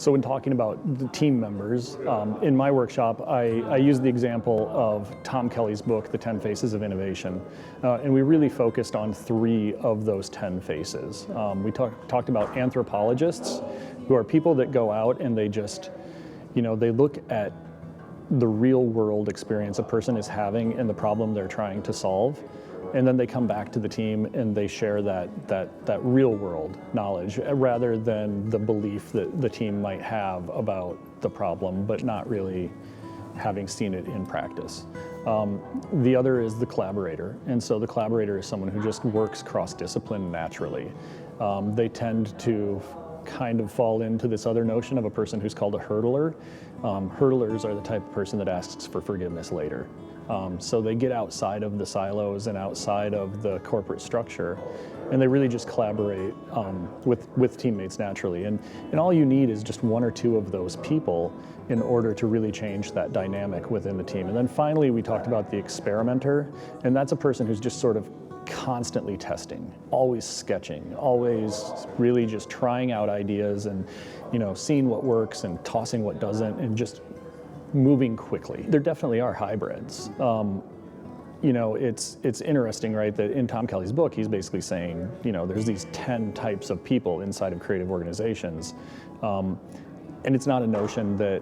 So when talking about the team members, in my workshop, I use the example of Tom Kelly's book, The 10 Faces of Innovation. And we really focused on 3 of those 10 faces. We talked about anthropologists, who are people that go out and they just, they look at the real world experience a person is having and the problem they're trying to solve. And then they come back to the team and they share that real world knowledge rather than the belief that the team might have about the problem, but not really having seen it in practice. The other is the collaborator. And so the collaborator is someone who just works cross-discipline naturally. They tend to kind of fall into this other notion of a person who's called a hurdler. Hurdlers are the type of person that asks for forgiveness later. So they get outside of the silos and outside of the corporate structure, and they really just collaborate with teammates naturally. And all you need is just 1 or 2 of those people in order to really change that dynamic within the team. And then finally, we talked about the experimenter, and that's a person who's just sort of constantly testing, always sketching, always really just trying out ideas and seeing what works and tossing what doesn't, and just moving quickly. There definitely are hybrids. It's interesting, right, that in Tom Kelly's book, he's basically saying, there's these 10 types of people inside of creative organizations. And it's not a notion that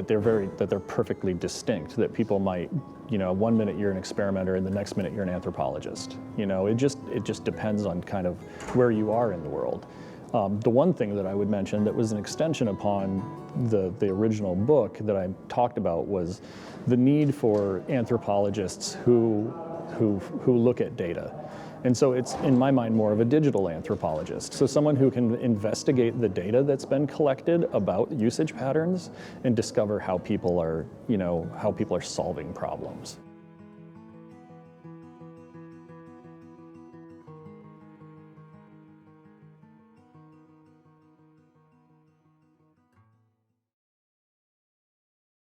they're perfectly distinct, that people might, 1 minute you're an experimenter and the next minute you're an anthropologist. It just depends on kind of where you are in the world. The one thing that I would mention that was an extension upon the original book that I talked about was the need for anthropologists who look at data. And so it's, in my mind, more of a digital anthropologist. So someone who can investigate the data that's been collected about usage patterns and discover how people are solving problems.